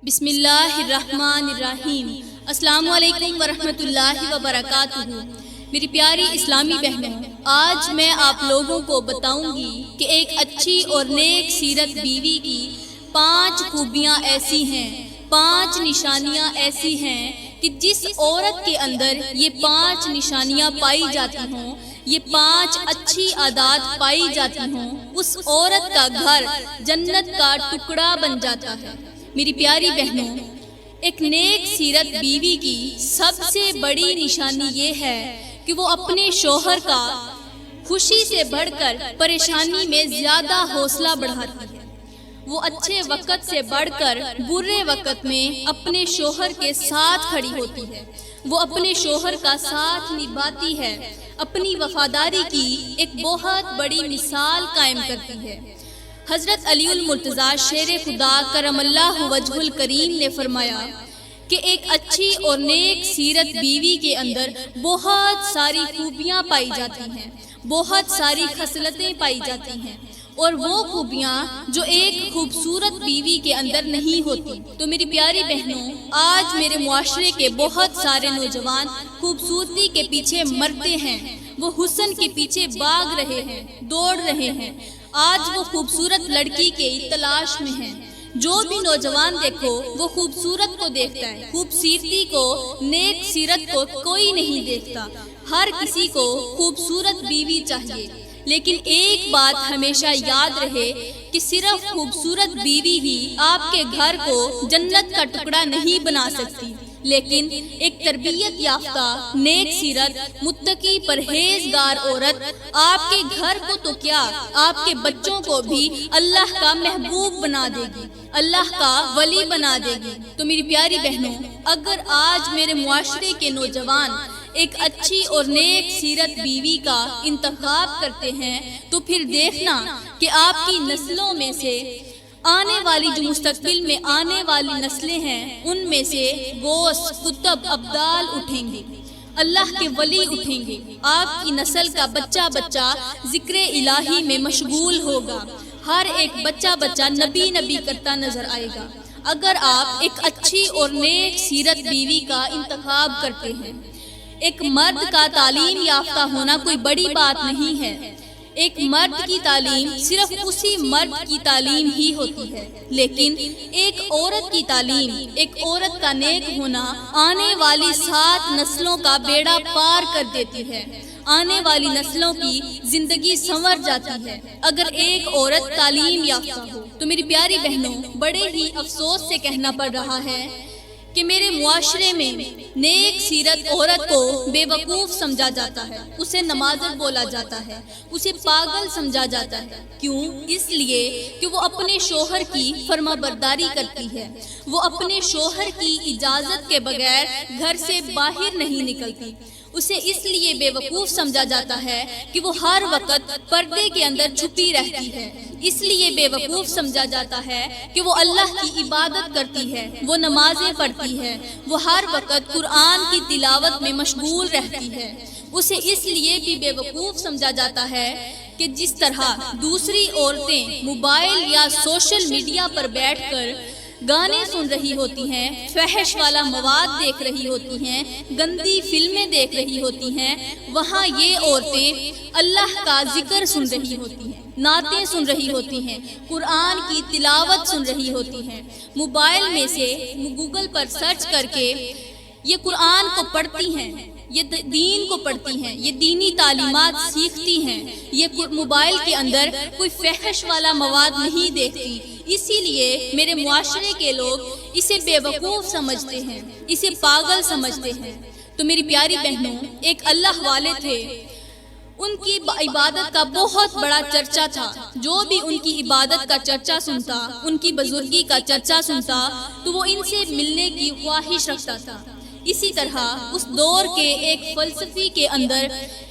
بسم اللہ الرحمن الرحیم۔ السلام علیکم ورحمۃ اللہ وبرکاتہ۔ میری پیاری اسلامی بہنوں، آج میں آپ لوگوں کو بتاؤں گی کہ ایک اچھی اور نیک سیرت بیوی کی 5 خوبیاں ایسی ہیں، 5 نشانیاں ایسی ہیں کہ جس عورت کے اندر یہ 5 نشانیاں پائی جاتی ہوں، یہ 5 اچھی عادات پائی جاتی ہوں، اس عورت کا گھر جنت کا ٹکڑا بن جاتا ہے۔ میری پیاری بہنوں، ایک نیک سیرت بیوی کی سب سے بڑی نشانی یہ ہے کہ وہ اپنے شوہر کا خوشی سے بڑھ کر پریشانی میں زیادہ حوصلہ بڑھاتی ہے۔ وہ اچھے وقت سے بڑھ کر برے وقت میں اپنے شوہر کے ساتھ کھڑی ہوتی ہے۔ وہ اپنے شوہر کا ساتھ نبھاتی ہے، اپنی وفاداری کی ایک بہت بڑی مثال قائم کرتی ہے۔ حضرت علی المرتضیٰ شیر خدا کرم اللہ وجہ الکریم نے فرمایا کہ ایک اچھی اور نیک سیرت بیوی کے اندر بہت ساری خوبیاں پائی جاتی ہیں، بہت ساری خصلتیں پائی جاتی ہیں، اور وہ خوبیاں جو ایک خوبصورت بیوی کے اندر نہیں ہوتی۔ تو میری پیاری بہنوں، آج میرے معاشرے کے بہت سارے نوجوان خوبصورتی کے پیچھے مرتے ہیں، وہ حسن کے پیچھے بھاگ رہے ہیں، دوڑ رہے ہیں۔ آج وہ خوبصورت لڑکی کے تلاش میں ہیں۔ جو بھی نوجوان دیکھو وہ خوبصورت کو دیکھتا ہے، خوبصورتی کو، نیک سیرت کو کوئی نہیں دیکھتا۔ ہر کسی کو خوبصورت بیوی چاہیے، لیکن ایک بات ہمیشہ یاد رہے کہ صرف خوبصورت بیوی ہی آپ کے گھر کو جنت کا ٹکڑا نہیں بنا سکتی، لیکن ایک تربیت یافتہ، نیک سیرت، متقی، پرہیزگار عورت آپ کے گھر کو تو کیا، آپ کے بچوں کو بھی اللہ کا محبوب بنا دے گی، اللہ کا ولی بنا دے گی۔ تو میری پیاری بہنوں، اگر آج میرے معاشرے کے نوجوان ایک اچھی اور نیک سیرت بیوی کا انتخاب کرتے ہیں تو پھر دیکھنا کہ آپ کی نسلوں میں سے آنے والی، جو مستقبل میں آنے والی نسلیں ہیں، ان میں سے غوث، کتب، ابدال اٹھیں گے، اللہ کے ولی اٹھیں گے۔ آپ کی نسل کا بچہ بچہ ذکر الہی میں مشغول ہوگا، ہر ایک بچہ بچہ نبی نبی کرتا نظر آئے گا، اگر آپ ایک اچھی اور نیک سیرت بیوی کا انتخاب کرتے ہیں۔ ایک مرد کا تعلیم یافتہ ہونا کوئی بڑی بات نہیں ہے۔ ایک مرد کی تعلیم صرف اسی مرد کی تعلیم ہی ہوتی ہے، لیکن ایک عورت کی تعلیم، ایک عورت کا نیک ہونا آنے والی 7 نسلوں کا بیڑا پار کر دیتی ہے، آنے والی نسلوں کی زندگی سنور جاتی ہے اگر ایک عورت تعلیم یافتہ ہو۔ تو میری پیاری بہنوں، بڑے ہی افسوس سے کہنا پڑ رہا ہے کہ میرے معاشرے میں نیک سیرت عورت کو بے وقوف سمجھا جاتا ہے، اسے نمازر بولا جاتا ہے، اسے پاگل سمجھا جاتا ہے۔ کیوں؟ اس لیے کہ وہ اپنے شوہر کی فرما برداری کرتی ہے، وہ اپنے شوہر کی اجازت کے بغیر گھر سے باہر نہیں نکلتی۔ اسے اس لیے بے وقوف سمجھا جاتا ہے کہ وہ ہر وقت پردے کے اندر چھپی رہتی ہے، اس لیے بے وقوف سمجھا جاتا ہے کہ وہ اللہ کی عبادت کرتی ہے، وہ نمازیں پڑھتی ہے، وہ ہر وقت قرآن کی تلاوت میں مشغول رہتی ہے۔ اسے اس لیے بھی بے وقوف سمجھا جاتا ہے کہ جس طرح دوسری عورتیں موبائل یا سوشل میڈیا پر بیٹھ کر گانے سن رہی ہوتی ہیں، فحش والا مواد دیکھ رہی ہوتی ہیں، گندی فلمیں دیکھ رہی ہوتی ہیں، وہاں یہ عورتیں اللہ کا ذکر سن رہی ہوتی ہیں، نعتیں سن رہی ہوتی ہیں، قرآن کی تلاوت سن رہی ہوتی ہیں، موبائل میں سے گوگل پر سرچ کر کے یہ قرآن کو پڑھتی ہیں، یہ دین کو پڑھتی ہیں، یہ دینی تعلیمات سیکھتی ہیں، یہ موبائل کے اندر کوئی فحش والا مواد نہیں دیکھتی۔ اسی لیے میرے معاشرے کے لوگ اسے بے وقوف سمجھتے ہیں، اسے پاگل سمجھتے ہیں۔ تو میری پیاری بہنوں، ایک اللہ والے تھے، ان کی عبادت کا بہت بڑا چرچا تھا۔ جو بھی ان کی عبادت کا چرچا سنتا، ان کی بزرگی کا چرچا سنتا، تو وہ ان سے ملنے کی خواہش رکھتا تھا۔ اسی طرح اس دور کے ایک فلسفی کے اندر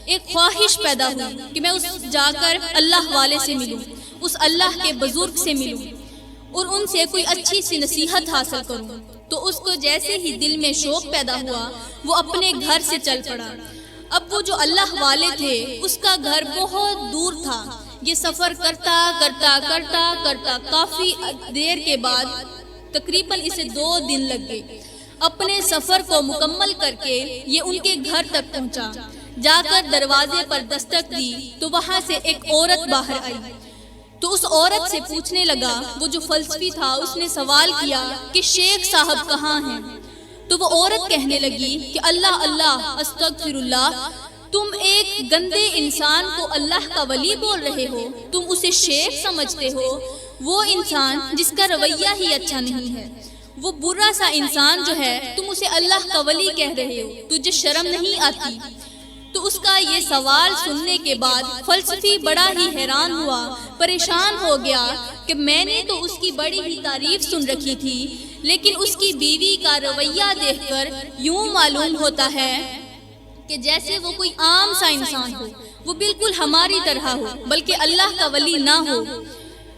ایک خواہش پیدا ہوئی کہ میں اس جا کر اللہ والے سے ملوں، اس اللہ کے بزرگ سے ملوں اور ان سے کوئی اچھی سی نصیحت حاصل کروں۔ تو اس کو جیسے ہی دل میں شوق پیدا ہوا، وہ اپنے گھر سے چل پڑا۔ اب وہ جو اللہ والے تھے، اس کا گھر بہت دور تھا۔ یہ سفر کرتا کرتا کرتا کرتا کافی دیر کے بعد تقریباً اسے 2 دن لگ گئے۔ اپنے سفر کو مکمل کر کے یہ ان کے گھر تک پہنچا۔ جا کر دروازے پر دستک دی تو وہاں سے ایک عورت باہر آئی۔ تو اس عورت سے پوچھنے لگا، وہ جو فلسفی تھا اس نے سوال کیا کہ شیخ صاحب کہاں ہیں؟ تو وہ عورت کہنے لگی کہ اللہ اللہ استغفر اللہ، تم ایک گندے انسان کو اللہ کا ولی بول رہے ہو، تم اسے شیخ سمجھتے ہو؟ وہ انسان جس کا رویہ ہی اچھا نہیں ہے، وہ برا سا انسان جو ہے، تم اسے اللہ کا ولی کہہ رہے ہو، تجھے شرم نہیں آتی؟ تو اس کا یہ سوال سننے کے بعد فلسفی بڑا ہی حیران ہوا، پریشان ہو گیا کہ میں نے تو اس کی بڑی ہی تعریف سن رکھی تھی، لیکن اس کی بیوی کا رویہ دیکھ کر یوں معلوم ہوتا ہے کہ جیسے وہ کوئی عام سا انسان ہو، وہ بالکل ہماری طرح ہو، بلکہ اللہ کا ولی نہ ہو۔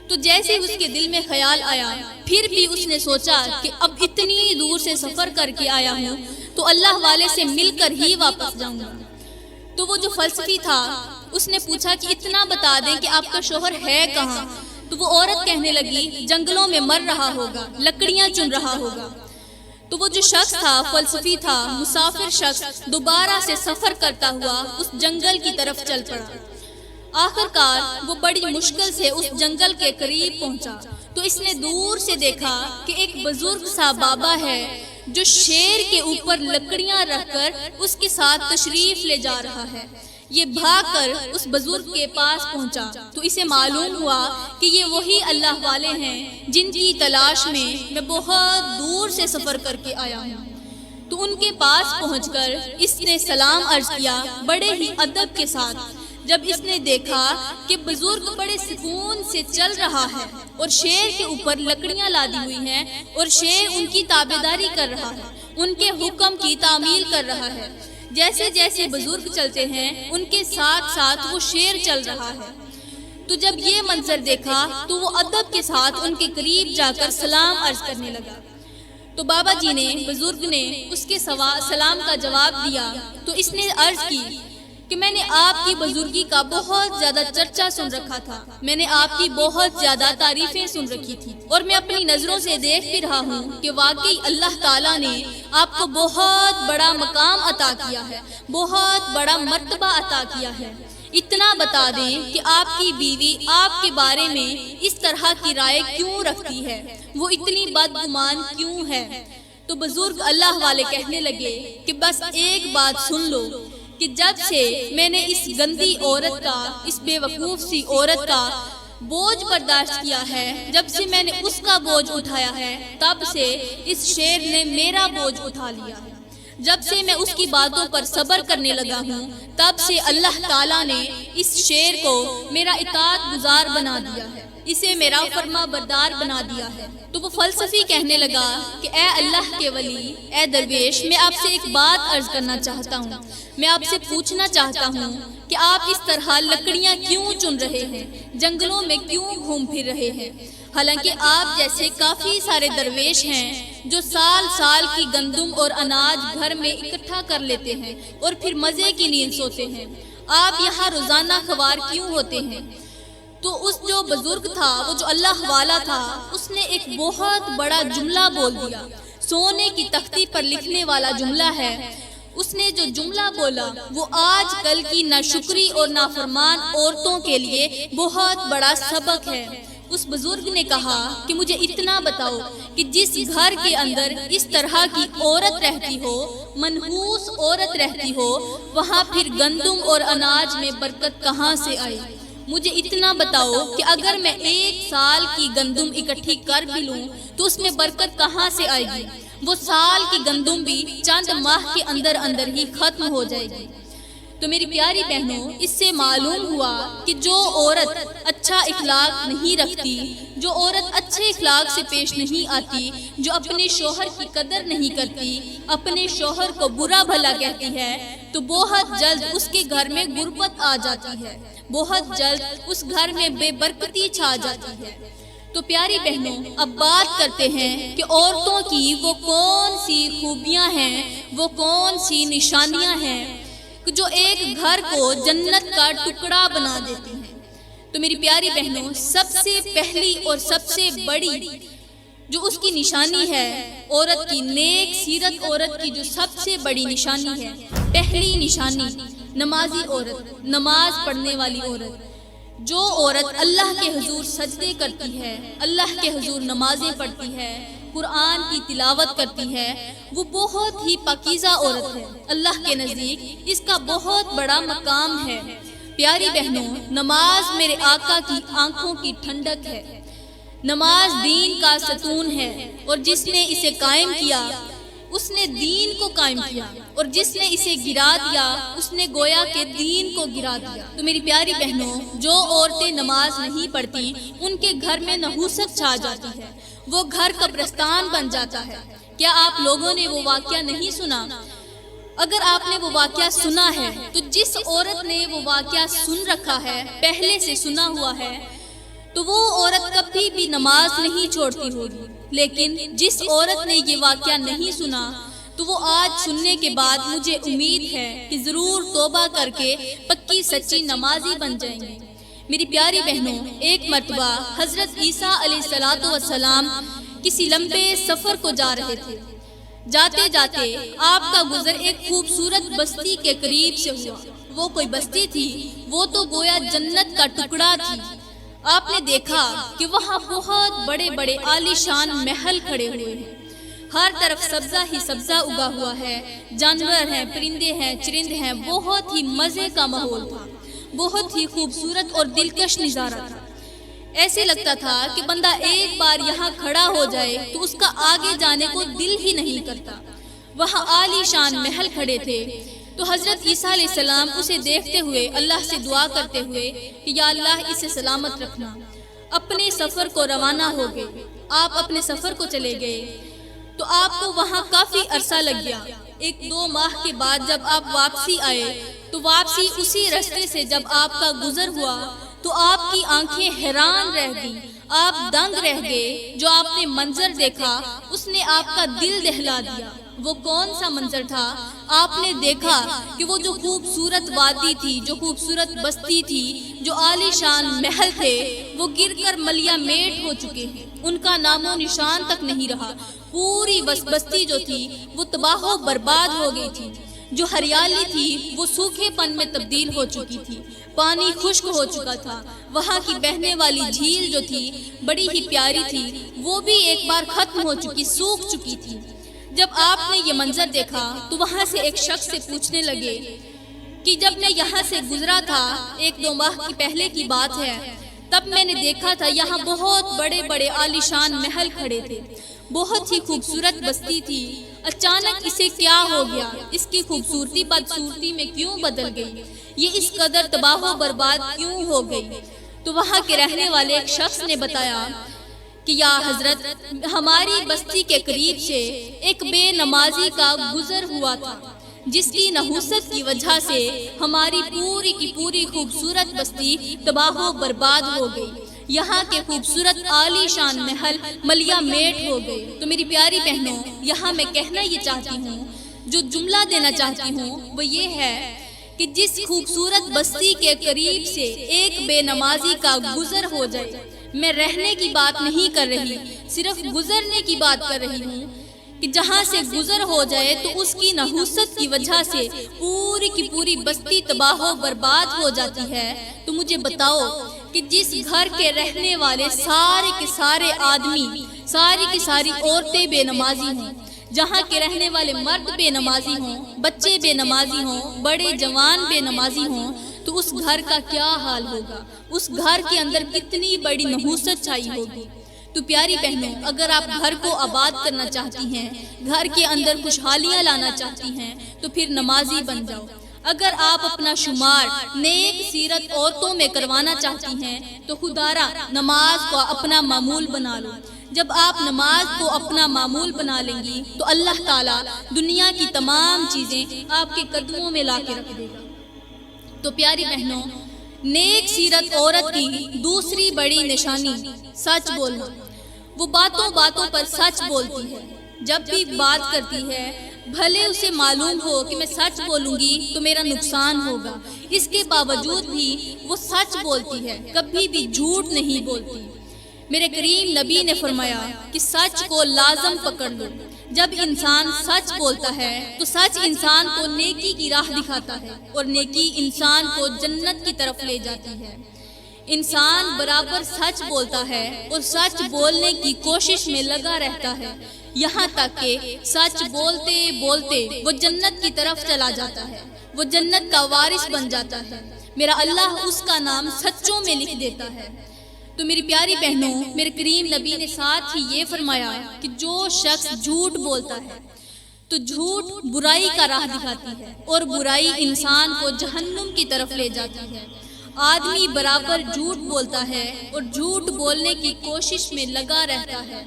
تو جیسے اس کے دل میں خیال آیا، پھر بھی اس نے سوچا کہ اب اتنی دور سے سفر کر کے آیا ہوں تو اللہ والے سے مل کر ہی واپس جاؤں گا۔ تو وہ جو فلسفی تھا اس نے پوچھا کہ اتنا بتا دیں کہ آپ کا شوہر ہے کہاں؟ تو وہ عورت کہنے لگی جنگلوں میں مر رہا ہوگا، لکڑیاں چن رہا ہوگا۔ تو وہ جو شخص تھا، فلسفی تھا، مسافر شخص، دوبارہ سے سفر کرتا ہوا اس جنگل کی طرف چل پڑا۔ آخر کار وہ بڑی مشکل سے اس جنگل کے قریب پہنچا تو اس نے دور سے دیکھا کہ ایک بزرگ سا بابا ہے جو شیر کے اوپر لکڑیاں رکھ کر اس کے ساتھ تشریف لے جا رہا ہے۔ یہ بھاگ کر اس بزرگ کے پاس پہنچا تو اسے معلوم ہوا کہ یہ وہی اللہ والے ہیں جن کی تلاش میں بہت دور سے سفر کر کے آیا ہوں۔ تو ان کے پاس پہنچ کر اس نے سلام عرض کیا بڑے ہی ادب کے ساتھ۔ جب اس نے دیکھا کہ بزرگ بڑے سکون سے چل رہا ہے اور شیر کے اوپر لکڑیاں لادی ہوئی ہیں اور شیر ان کی تابعداری کر رہا ہے، ان کے حکم کی تعمیل کر رہا ہے، جیسے جیسے بزرگ چلتے ہیں ان کے ساتھ ساتھ وہ شیر چل رہا ہے۔ تو جب یہ منظر دیکھا تو وہ ادب کے ساتھ ان کے قریب جا کر سلام عرض کرنے لگا۔ تو بابا جی نے، بزرگ نے اس کے سلام کا جواب دیا تو اس نے عرض کی کہ میں نے آپ کی بزرگی کا بہت زیادہ چرچا سن رکھا تھا، میں نے آپ کی بہت زیادہ تعریفیں سن رکھی تھی، اور میں اپنی نظروں سے دیکھ بھی رہا ہوں کہ واقعی اللہ تعالیٰ نے آپ کو بہت بڑا مقام عطا کیا ہے، بہت بڑا مرتبہ عطا کیا ہے۔ اتنا بتا دیں کہ آپ کی بیوی آپ کے بارے میں اس طرح کی رائے کیوں رکھتی ہے، وہ اتنی بدگمان کیوں ہے؟ تو بزرگ اللہ والے کہنے لگے کہ بس ایک بات سن لو کہ جب سے میں نے اس گندی عورت کا، اس بے وقوف سی عورت کا بوجھ برداشت کیا ہے، جب سے میں نے اس کا بوجھ اٹھایا ہے، تب سے اس شیر نے میرا بوجھ اٹھا لیا ہے۔ جب سے میں اس کی باتوں پر صبر کرنے لگا ہوں، تب سے اللہ تعالیٰ نے اس شیر کو میرا اطاعت گزار بنا دیا ہے، اسے میرا فرما بردار بنا دیا ہے۔ تو وہ فلسفی کہنے لگا کہ اے اللہ کے ولی، اے درویش، میں آپ سے ایک بات عرض کرنا چاہتا ہوں، میں آپ سے پوچھنا چاہتا ہوں کہ آپ اس طرح لکڑیاں کیوں چن رہے ہیں، جنگلوں میں کیوں گھوم پھر رہے ہیں؟ حالانکہ آپ جیسے کافی سارے درویش ہیں جو سال سال کی گندم اور اناج گھر میں اکٹھا کر لیتے ہیں اور پھر مزے کی نیند سوتے ہیں، آپ یہاں روزانہ خوار کیوں ہوتے ہیں؟ تو اس جو بزرگ تھا، وہ جو اللہ والا تھا، اس نے ایک بہت بڑا جملہ بول دیا، سونے کی تختی پر لکھنے والا جملہ ہے۔ اس نے جو جملہ بولا وہ آج کل کی ناشکری اور نافرمان عورتوں کے لیے بہت بڑا سبق ہے۔ اس بزرگ نے کہا کہ مجھے اتنا بتاؤ کہ جس گھر کے اندر اس طرح کی عورت رہتی ہو، منحوس عورت رہتی ہو، وہاں پھر گندم اور اناج میں برکت کہاں سے آئے؟ مجھے اتنا بتاؤ کہ اگر میں 1 سال کی گندم اکٹھی کر بھی لوں تو اس میں برکت کہاں سے آئے گی؟ وہ سال کی گندم بھی چند ماہ کے اندر اندر ہی ختم ہو جائے گی۔ تو میری پیاری بہنوں، اس سے معلوم ہوا کہ جو عورت اچھا اخلاق نہیں رکھتی، جو عورت اچھے اخلاق سے پیش نہیں آتی، جو اپنے شوہر کی قدر نہیں کرتی، اپنے شوہر کو برا بھلا کہتی ہے، تو بہت جلد اس کے گھر میں غربت آ جاتی ہے، بہت جلد اس گھر میں بے برکتی چھا جاتی ہے۔ تو پیاری بہنوں، اب بات کرتے ہیں کہ عورتوں کی وہ کون سی خوبیاں ہیں، وہ کون سی نشانیاں ہیں جو ایک گھر کو جنت کا ٹکڑا بنا دیتی ہیں۔ تو میری پیاری بہنوں، سب سے پہلی اور سب سے بڑی جو اس کی نشانی ہے عورت کی نیک سیرت، عورت کی جو سب سے بڑی نشانی ہے، پہلی نشانی نمازی عورت، نماز پڑھنے والی عورت۔ جو عورت اللہ کے حضور سجدے کرتی ہے، اللہ کے حضور نمازیں پڑھتی ہے، قرآن کی تلاوت کرتی ہے، وہ بہت ہی پاکیزہ عورت ہے۔ اللہ کے نزدیک اس کا بہت بڑا مقام ہے۔ پیاری بہنوں، نماز میرے آقا کی آنکھوں کی ٹھنڈک ہے، نماز دین کا ستون ہے، اور جس نے اسے قائم کیا اس نے دین کو قائم کیا، اور جس نے اسے گرا دیا اس نے گویا کہ دین کو گرا دیا۔ تو میری پیاری بہنوں، جو عورتیں نماز نہیں پڑھتی ان کے گھر میں نحوست چھا جاتی ہے، وہ گھر قبرستان بن جاتا ہے۔ کیا آپ لوگوں نے وہ واقعہ نہیں سنا؟ اگر آپ نے وہ واقعہ سنا ہے تو جس عورت نے وہ واقعہ سن رکھا ہے، پہلے سے سنا ہوا ہے، تو وہ عورت کبھی بھی نماز نہیں چھوڑتی ہوگی۔ لیکن جس عورت نے یہ واقعہ نہیں سنا تو وہ آج سننے کے بعد مجھے امید ہے کہ ضرور توبہ کر کے پکی سچی نمازی بن جائیں گے۔ میری پیاری بہنوں، ایک مرتبہ حضرت عیسیٰ علیہ السلام کسی لمبے سفر کو جا رہے تھے۔ جاتے جاتے آپ کا گزر ایک خوبصورت بستی کے قریب سے ہوا۔ وہ کوئی بستی تھی، وہ تو گویا جنت کا ٹکڑا تھی۔ آپ نے دیکھا کہ وہاں بہت بڑے بڑے عالی شان محل کھڑے ہوئے ہیں، ہر طرف سبزہ ہی سبزہ اگا ہوا ہے، جانور ہیں، پرندے ہیں، چرند ہیں، بہت ہی مزے کا ماحول تھا، بہت ہی خوبصورت اور دلکش نظارہ تھا۔ ایسے لگتا تھا کہ بندہ ایک بار یہاں کھڑا ہو جائے تو اس کا آگے جانے کو دل ہی نہیں کرتا۔ وہاں عالی شان محل کھڑے تھے، تو حضرت عیسیٰ علیہ السلام اسے دیکھتے ہوئے اللہ سے دعا کرتے ہوئے کہ یا اللہ اسے سلامت رکھنا، اپنے سفر کو روانہ ہو گئے۔ آپ اپنے سفر کو چلے گئے تو آپ کو وہاں کافی عرصہ لگ گیا۔ 1-2 ماہ کے بعد جب آپ واپسی آئے تو واپسی اسی رستے سے جب آپ کا گزر ہوا تو آپ کی آنکھیں حیران رہ گئیں، آپ دنگ رہ گئے۔ جو آپ نے منظر دیکھا اس نے آپ کا دل دہلا دیا۔ وہ کون سا منظر تھا؟ آپ نے دیکھا کہ وہ جو خوبصورت وادی تھی، جو خوبصورت بستی تھی، جو عالی شان محل تھے، وہ گر کر ملیا میٹ ہو چکے ہیں، ان کا نام و نشان تک نہیں رہا۔ پوری بستی جو تھی وہ تباہ و برباد ہو گئی تھی۔ جو ہریالی تھی وہ سوکھے پن میں تبدیل ہو چکی تھی، پانی خشک ہو چکا تھا۔ وہاں کی بہنے والی جھیل جو تھی بڑی ہی پیاری تھی، وہ بھی ایک بار ختم ہو چکی، سوکھ چکی تھی۔ جب آپ نے یہ منظر دیکھا تو وہاں سے ایک شخص سے پوچھنے لگے کہ جب میں یہاں سے گزرا تھا 1-2 ماہ کی پہلے کی بات ہے، تب میں نے دیکھا تھا یہاں بہت بڑے بڑے عالی شان محل کھڑے تھے، بہت ہی خوبصورت بستی تھی، اچانک اسے کیا ہو گیا؟ اس کی خوبصورتی بدصورتی میں کیوں بدل گئی؟ یہ اس قدر تباہ و برباد کیوں ہو گئی؟ تو وہاں کے رہنے والے ایک شخص نے بتایا کہ یا حضرت، ہماری بستی کے قریب سے ایک بے نمازی کا گزر ہوا تھا، جس کی نحوست کی وجہ سے ہماری پوری کی پوری خوبصورت بستی تباہ و برباد ہو گئی، یہاں کے خوبصورت عالی شان محل ملیا میٹ ہو گئے۔ تو میری پیاری بہنوں، یہاں میں کہنا یہ چاہتی ہوں، جو جملہ دینا چاہتی ہوں وہ یہ ہے کہ جس خوبصورت بستی کے قریب سے ایک بے نمازی کا گزر ہو جائے، میں رہنے کی بات نہیں کر رہی، صرف گزرنے کی بات کر رہی ہوں، کہ جہاں سے گزر ہو جائے تو اس کی نحوست کی وجہ سے پوری کی پوری بستی تباہ و برباد ہو جاتی ہے۔ تو مجھے بتاؤ کہ جس گھر کے رہنے والے سارے کے سارے آدمی، ساری کی ساری عورتیں بے نمازی ہوں، جہاں کے رہنے والے مرد بے نمازی ہوں، بچے بے نمازی ہوں، بڑے جوان بے نمازی ہوں، تو اس گھر کا کیا حال ہوگا؟ اس گھر کے اندر کتنی بڑی نحوست چھائی ہوگی۔ تو پیاری بہنوں، اگر آپ گھر کو آباد کرنا چاہتی ہیں، گھر کے اندر خوشحالیاں لانا چاہتی ہیں، تو پھر نمازی بن جاؤ۔ اگر آپ اپنا شمار نیک سیرت عورتوں میں کروانا چاہتی ہیں تو خدارا نماز کو اپنا معمول بنا لو۔ جب آپ نماز کو اپنا معمول بنا لیں گی تو اللہ تعالیٰ دنیا کی تمام چیزیں آپ کے قدموں میں لا کے رکھ دے گا۔ تو پیاری بہنوں، نیک سیرت عورت کی دوسری بڑی نشانی سچ بولنا۔ وہ باتوں باتوں پر سچ بولتی ہے، جب بھی بات کرتی ہے بھلے اسے معلوم ہو کہ میں سچ بولوں گی تو میرا نقصان ہوگا، اس کے باوجود بھی وہ سچ بولتی ہے، کبھی بھی جھوٹ نہیں بولتی۔ میرے کریم نبی نے فرمایا کہ سچ کو لازم پکڑ لو۔ جب انسان سچ بولتا ہے تو سچ انسان کو نیکی کی راہ دکھاتا ہے اور نیکی انسان کو جنت کی طرف لے جاتی ہے۔ انسان برابر سچ بولتا ہے اور سچ بولنے کی کوشش میں لگا رہتا ہے، یہاں تک کہ سچ بولتے بولتے وہ جنت کی طرف چلا جاتا ہے، وہ جنت کا وارث بن جاتا ہے۔ میرا اللہ اس کا نام سچوں میں لکھ دیتا ہے۔ تو میری پیاری بہنوں، میرے کریم نبی نے ساتھ ہی یہ فرمایا کہ جو شخص جھوٹ بولتا ہے تو جھوٹ برائی کا راہ دکھاتی ہے اور برائی انسان کو جہنم کی طرف لے جاتی ہے۔ آدمی برابر جھوٹ بولتا ہے اور جھوٹ بولنے کی کوشش میں لگا رہتا ہے،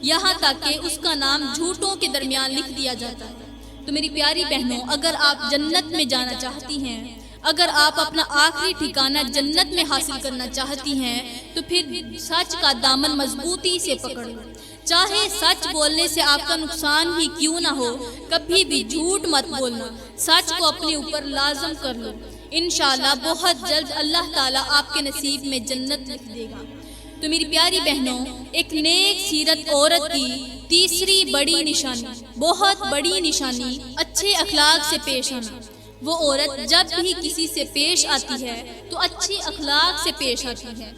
یہاں تک کہ اس کا نام جھوٹوں کے درمیان لکھ دیا جاتا ہے۔ تو میری پیاری بہنوں، اگر آپ جنت میں جانا چاہتی ہیں، اگر آپ اپنا آخری ٹھکانہ جنت میں حاصل کرنا چاہتی ہیں، تو پھر سچ کا دامن مضبوطی سے پکڑ لو۔ چاہے سچ بولنے سے آپ کا نقصان ہی کیوں نہ ہو، کبھی بھی جھوٹ مت بولنا، سچ کو اپنے اوپر لازم کر لو۔ انشاءاللہ بہت جلد اللہ تعالیٰ آپ کے نصیب میں جنت لکھ دے گا۔ تو میری پیاری بہنوں، ایک نیک سیرت عورت کی تیسری بڑی نشانی، بہت بڑی نشانی، اچھے اخلاق سے پیش آنا۔ وہ عورت جب بھی کسی سے پیش آتی ہے تو اچھے اخلاق سے پیش آتی ہے،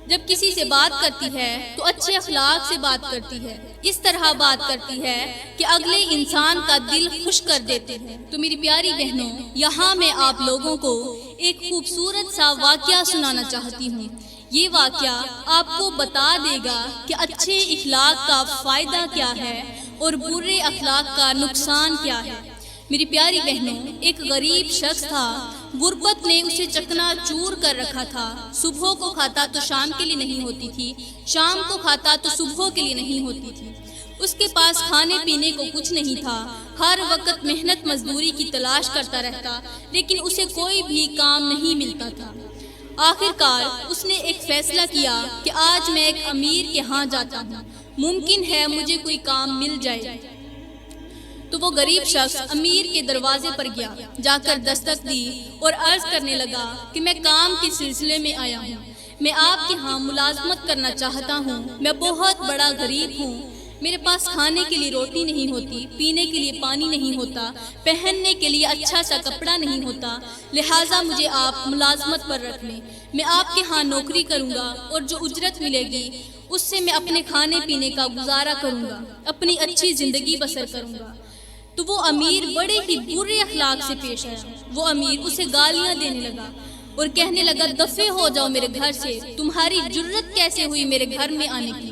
جب کسی سے بات کرتی ہے تو اچھے اخلاق سے بات کرتی ہے، اس طرح بات کرتی ہے کہ اگلے انسان کا دل خوش کر دیتے ہیں۔ تو میری پیاری بہنوں، یہاں میں آپ لوگوں کو ایک خوبصورت سا واقعہ سنانا چاہتی ہوں۔ یہ واقعہ آپ کو بتا دے گا کہ اچھے اخلاق کا فائدہ کیا ہے اور برے اخلاق کا نقصان کیا ہے۔ میری پیاری بہنوں، ایک غریب شخص تھا، غربت نے اسے چکنا چور کر رکھا تھا۔ صبح کو کھاتا تو شام کے لیے نہیں ہوتی تھی، شام کو کھاتا تو صبح کے لیے نہیں ہوتی تھی۔ اس کے پاس کھانے پینے کو کچھ نہیں تھا، ہر وقت محنت مزدوری کی تلاش کرتا رہتا، لیکن اسے کوئی بھی کام نہیں ملتا تھا۔ آخر کار اس نے ایک فیصلہ کیا کہ آج میں ایک امیر کے ہاں جاتا ہوں، ممکن ہے مجھے کوئی کام مل جائے۔ تو وہ غریب شخص امیر کے دروازے پر گیا، جا کر دستک دی اور عرض کرنے لگا کہ میں کام کے سلسلے میں آیا ہوں، میں آپ کے ہاں ملازمت کرنا چاہتا ہوں، میں بہت بڑا غریب ہوں، میرے پاس کھانے کے لیے روٹی نہیں ہوتی، پینے کے لیے پانی نہیں ہوتا، پہننے کے لیے اچھا سا کپڑا نہیں ہوتا، لہٰذا مجھے آپ ملازمت پر رکھ لیں، میں آپ کے ہاں نوکری کروں گا اور جو اجرت ملے گی اس سے میں اپنے کھانے پینے کا گزارا کروں گا، اپنی اچھی زندگی بسر کروں گا۔ تو وہ امیر بڑے ہی برے اخلاق سے پیش آیا۔ وہ امیر اسے گالیاں دینے لگا اور کہنے لگا دفع ہو جاؤ میرے گھر سے، تمہاری جرت کیسے ہوئی میرے گھر میں آنے کی؟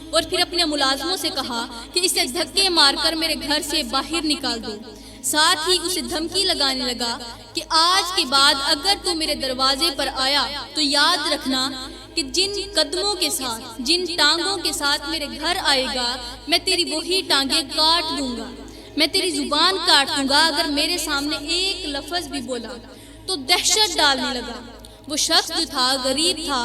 اور پھر اپنے ملازموں سے کہا کہ اسے دھکے مار کر میرے گھر سے باہر نکال دو۔ ساتھ ہی اسے دھمکی لگانے لگا کہ آج کے بعد اگر تو میرے دروازے پر آیا تو یاد رکھنا کہ جن قدموں کے ساتھ، جن ٹانگوں کے ساتھ میرے گھر آئے گا، میں تیری وہی ٹانگیں کاٹ دوں گا، میں تیری زبان کاٹ دوں گا اگر میرے سامنے ایک لفظ بھی بولا۔ تو دہشت ڈالنے لگا۔ وہ شخص جو تھا، غریب تھا،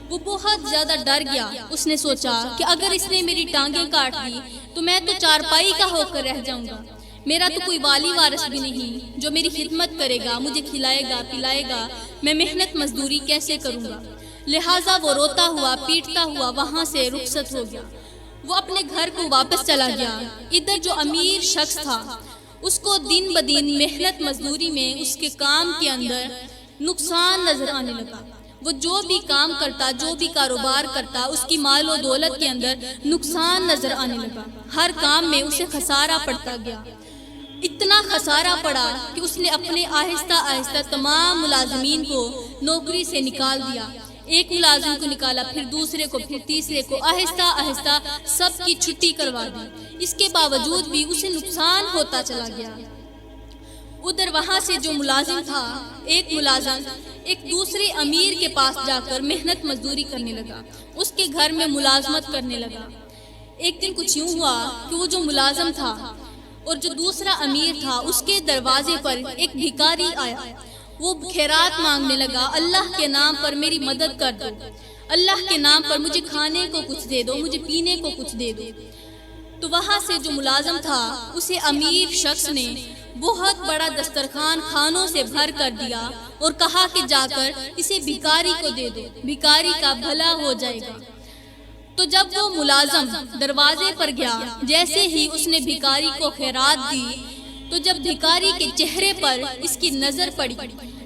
وہ بہت زیادہ ڈر گیا۔ اس نے سوچا کہ اگر اس نے میری ٹانگیں کاٹ دی تو میں تو چارپائی کا ہو کر رہ جاؤں گا، میرا تو کوئی والی وارث بھی نہیں جو میری خدمت کرے گا، مجھے کھلائے گا پلائے گا، میں محنت مزدوری کیسے کروں گا؟ لہٰذا وہ روتا ہوا پیٹتا ہوا وہاں سے رخصت ہو گیا۔ وہ اپنے گھر کو واپس چلا گیا۔ ادھر جو امیر شخص تھا، اس کو دن بدن محنت مزدوری میں اس کے کام کے اندر نقصان نظر آنے لگا۔ وہ جو بھی کام کرتا، جو بھی کاروبار کرتا، اس کی مال و دولت کے اندر نقصان نظر آنے لگا۔ ہر کام میں اسے خسارہ پڑتا گیا۔ اتنا خسارہ پڑا کہ اس نے اپنے آہستہ آہستہ تمام ملازمین کو نوکری سے نکال دیا۔ ایک ملازم کو نکالا، پھر دوسرے کو، پھر تیسرے کو، آہستہ آہستہ سب کی چھٹی کروا دی۔ اس کے باوجود بھی اسے نقصان ہوتا چلا گیا۔ ادھر وہاں سے جو ملازم تھا، ایک ملازم ایک دوسرے امیر کے پاس جا کر محنت مزدوری کرنے لگا، اس کے گھر میں ملازمت کرنے لگا۔ ایک دن کچھ یوں ہوا کہ وہ جو ملازم تھا اور جو دوسرا امیر تھا، اس کے دروازے پر ایک بھکاری آیا۔ وہ خیرات مانگنے لگا، اللہ کے نام پر میری مدد کر دو، اللہ کے نام پر مجھے کھانے کو کچھ دے دو، مجھے پینے کو کچھ دے دو۔ تو وہاں سے جو ملازم تھا، اسے امیر شخص نے بہت بڑا دسترخوان کھانوں سے بھر کر دیا اور کہا کہ جا کر اسے بھکاری کو دے دو، بھکاری کا بھلا ہو جائے گا۔ تو جب وہ ملازم دروازے پر گیا، جیسے ہی اس نے بھکاری کو خیرات دی تو جب بھکاری کے چہرے پر اس کی نظر پڑی،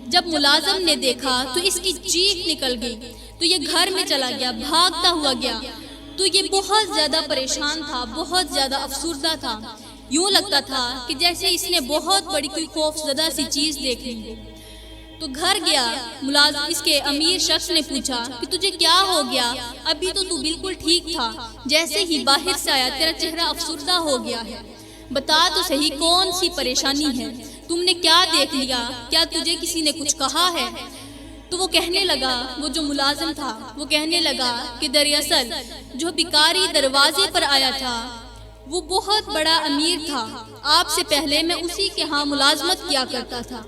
جب ملازم نے دیکھا تو اس کی چیخ نکل گئی، تو یہ گھر میں چلا گیا، بھاگتا ہوا گیا۔ تو یہ بہت زیادہ پریشان تھا، بہت زیادہ افسردہ تھا، یوں لگتا تھا کہ جیسے اس نے بہت بڑی کوئی خوف زدہ سی چیز دیکھ لی ہو۔ تو گھر گیا، ملازم اس کے امیر شخص نے پوچھا کہ تجھے کیا ہو گیا؟ ابھی تو بالکل ٹھیک تھا، جیسے ہی باہر سے آیا تیرا چہرہ افسردہ ہو گیا ہے، بتا تو صحیح کون سی پریشانی ہے، تم نے کیا دیکھ لیا؟ کیا تجھے کسی نے کچھ کہا ہے؟ تو وہ کہنے لگا، وہ جو ملازم تھا وہ کہنے لگا کہ دراصل جو بھکاری دروازے پر آیا تھا وہ بہت بڑا امیر تھا، آپ سے پہلے میں اسی کے ہاں ملازمت کیا کرتا تھا،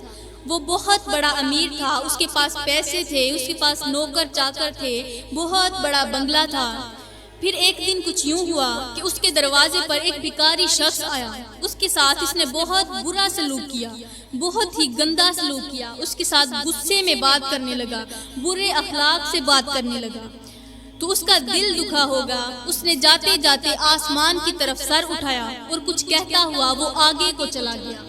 وہ بہت بڑا امیر تھا، اس کے پاس پیسے تھے، اس کے پاس نوکر چاکر تھے، بہت بڑا بنگلہ تھا۔ پھر ایک دن کچھ یوں ہوا کہ اس کے دروازے پر ایک بھکاری شخص آیا، اس کے ساتھ اس نے بہت برا سلوک کیا، بہت ہی گندا سلوک کیا، اس کے ساتھ غصے میں بات کرنے لگا، برے اخلاق سے بات کرنے لگا۔ تو اس کا دل دکھا ہوگا، اس نے جاتے جاتے آسمان کی طرف سر اٹھایا اور کچھ کہتا ہوا وہ آگے کو چلا گیا۔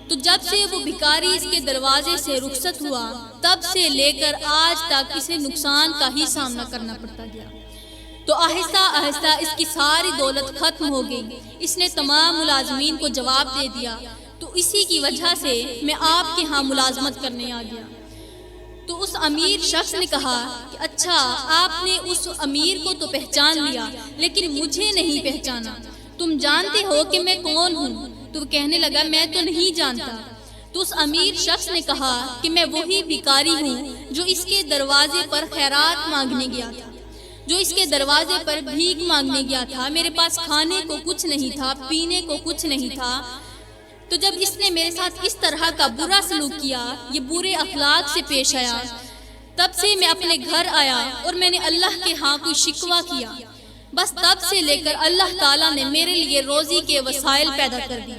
تو جب سے وہ بھکاری اس کے دروازے سے رخصت ہوا، تب سے لے کر آج تک اسے نقصان کا ہی سامنا کرنا پڑتا گیا۔ تو آہستہ آہستہ اس کی ساری دولت ختم ہو گئی، اس نے تمام ملازمین کو جواب دے دیا، تو اسی کی وجہ سے میں آپ کے ہاں ملازمت کرنے آ گیا۔ تو اس امیر شخص نے کہا کہ اچھا، آپ نے اس امیر کو تو پہچان لیا لیکن مجھے نہیں پہچانا، تم جانتے ہو کہ میں کون ہوں؟ تو وہ کہنے لگا میں تو نہیں جانتا۔ تو اس امیر شخص نے کہا کہ میں وہی بھکاری ہوں جو اس کے دروازے پر خیرات مانگنے گیا تھا، جو اس کے دروازے پر بھیک مانگنے گیا تھا، میرے پاس کھانے کو کچھ نہیں تھا، پینے کو کچھ نہیں تھا۔ تو جب اس نے میرے ساتھ اس طرح کا برا سلوک کیا، یہ برے اخلاق سے پیش آیا، تب سے میں اپنے گھر آیا اور میں نے اللہ کے ہاں کوئی شکوہ کیا، بس تب سے لے کر اللہ تعالیٰ نے میرے لیے روزی کے وسائل پیدا کر دی۔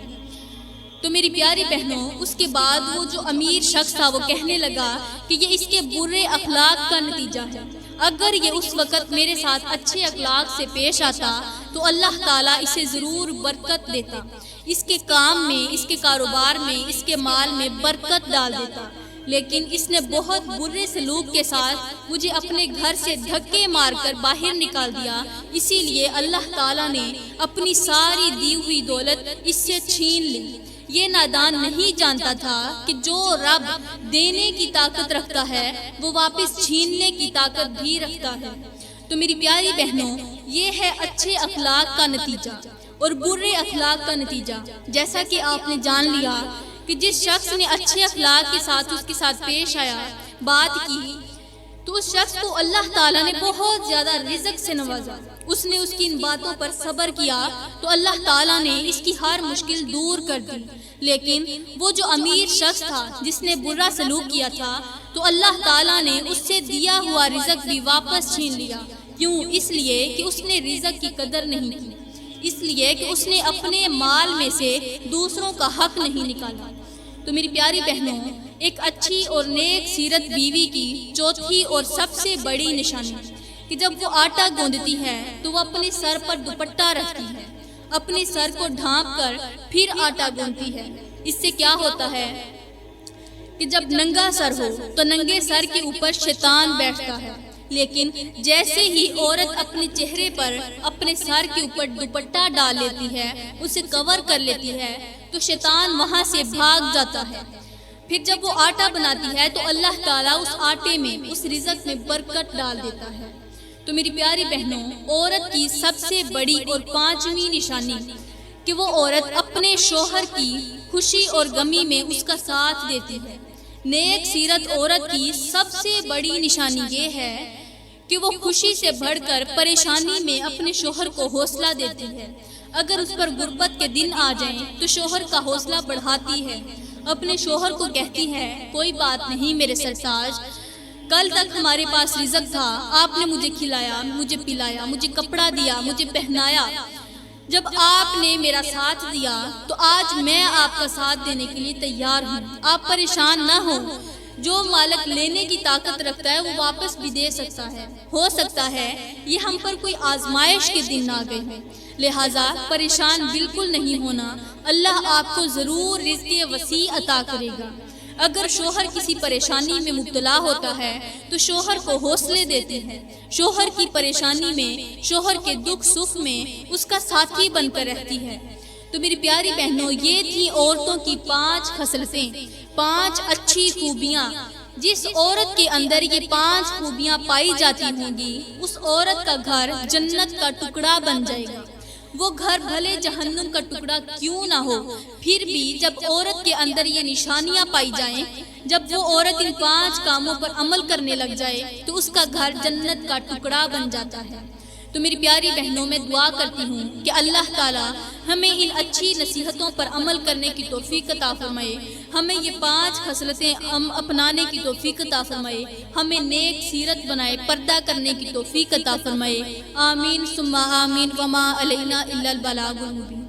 تو میری پیاری بہنوں، اس کے بعد وہ جو امیر شخص تھا وہ کہنے لگا کہ یہ اس کے برے اخلاق کا نتیجہ ہے، اگر یہ اس وقت میرے ساتھ اچھے اخلاق سے پیش آتا تو اللہ تعالیٰ اسے ضرور برکت دیتا، اس کے کام میں، اس کے کاروبار میں، اس کے مال میں برکت ڈال دیتا، لیکن اس نے بہت برے سلوک کے ساتھ مجھے اپنے گھر سے دھکے مار کر باہر نکال دیا، اسی لیے اللہ تعالیٰ نے اپنی ساری دی ہوئی دولت اس سے چھین لی۔ یہ نادان نہیں جانتا تھا کہ جو رب دینے کی طاقت رکھتا ہے وہ واپس چھیننے کی طاقت بھی رکھتا ہے۔ تو میری پیاری بہنوں، یہ ہے اچھے اخلاق کا نتیجہ اور برے اخلاق کا نتیجہ۔ جیسا کہ آپ نے جان لیا کہ جس شخص نے اچھے اخلاق کے ساتھ اس کے ساتھ پیش آیا، بات کی، تو اس شخص کو اللہ تعالیٰ نے بہت زیادہ رزق سے نوازا، اس نے اس کی ان باتوں پر صبر کیا تو اللہ تعالیٰ نے اس کی ہر مشکل دور کر دی۔ لیکن وہ جو امیر شخص تھا جس نے برا سلوک کیا تھا، تو اللہ تعالیٰ نے اس سے دیا ہوا رزق بھی واپس چھین لیا۔ کیوں؟ اس لیے کہ اس نے رزق کی قدر نہیں کی، اس لیے کہ اس نے اپنے مال میں سے دوسروں کا حق نہیں نکالا۔ تو میری پیاری بہنوں، ایک اچھی اور نیک سیرت بیوی کی چوتھی اور سب سے بڑی نشانی کہ جب وہ آٹا گوندتی ہے تو وہ اپنے سر پر دوپٹہ رکھتی ہے، اپنے سر کو ڈھانپ کر پھر آٹا گوندتی ہے۔ اس سے کیا ہوتا ہے کہ جب ننگا سر ہو تو ننگے سر کے اوپر شیطان بیٹھتا ہے، لیکن جیسے ہی عورت اپنے چہرے پر، اپنے سر کے اوپر دوپٹہ ڈال لیتی ہے، اسے کور کر لیتی ہے، تو شیطان وہاں سے بھاگ جاتا ہے۔ پھر جب وہ آٹا بناتی ہے تو اللہ تعالیٰ اس آٹے میں، اس رزق میں برکت ڈال دیتا ہے۔ تو میری پیاری بہنوں، عورت کی سب سے بڑی اور پانچویں نشانی کہ وہ عورت اپنے شوہر کی خوشی اور غمی میں اس کا ساتھ دیتی ہے۔ نیک سیرت عورت کی سب سے بڑی نشانی یہ ہے کہ وہ خوشی سے بڑھ کر پریشانی میں اپنے شوہر کو حوصلہ دیتی ہے۔ اگر اس پر غربت کے دن آ جائیں تو شوہر کا حوصلہ بڑھاتی ہے، اپنے شوہر کو کہتی ہے کوئی بات نہیں میرے سرتاج، کل تک ہمارے پاس رزق تھا، آپ نے مجھے کھلایا، مجھے پلایا، مجھے کپڑا دیا، مجھے پہنایا، جب آپ نے میرا ساتھ دیا تو آج میں آپ کا ساتھ دینے کے لیے تیار ہوں، آپ پریشان نہ ہوں، جو مالک لینے کی طاقت رکھتا ہے وہ واپس بھی دے سکتا ہے۔ ہو سکتا ہے یہ ہم پر کوئی آزمائش کے دن آ گئے ہیں، لہٰذا پریشان بالکل نہیں ہونا، اللہ آپ کو ضرور رزق وسیع عطا کرے گا۔ اگر شوہر کسی پریشانی میں مبتلا ہوتا ہے تو شوہر کو حوصلے دیتے ہیں، شوہر کی پریشانی میں، شوہر کے دکھ سکھ میں اس کا ساتھی بن کر رہتی ہے۔ تو میری پیاری بہنوں، یہ تھی عورتوں کی 5 خصلتیں، 5 اچھی خوبیاں۔ جس عورت کے اندر یہ 5 خوبیاں پائی جاتی ہوں گی، اس عورت کا گھر جنت کا ٹکڑا بن جائے گا۔ وہ گھر بھلے جہنم کا ٹکڑا کیوں نہ ہو، پھر بھی جب عورت کے اندر یہ نشانیاں پائی جائیں، جب وہ عورت ان 5 کاموں پر عمل کرنے لگ جائے تو اس کا گھر جنت کا ٹکڑا بن جاتا ہے۔ تو میری پیاری بہنوں، میں دعا کرتی ہوں کہ اللہ تعالی ہمیں ان اچھی نصیحتوں پر عمل کرنے کی توفیق عطا فرمائے، ہمیں یہ 5 خصلتیں اپنانے کی توفیق عطا فرمائے، ہمیں نیک سیرت بنائے، پردہ کرنے کی توفیق عطا فرمائے۔ آمین ثم آمین، وما علینا الا البلاغ المبین۔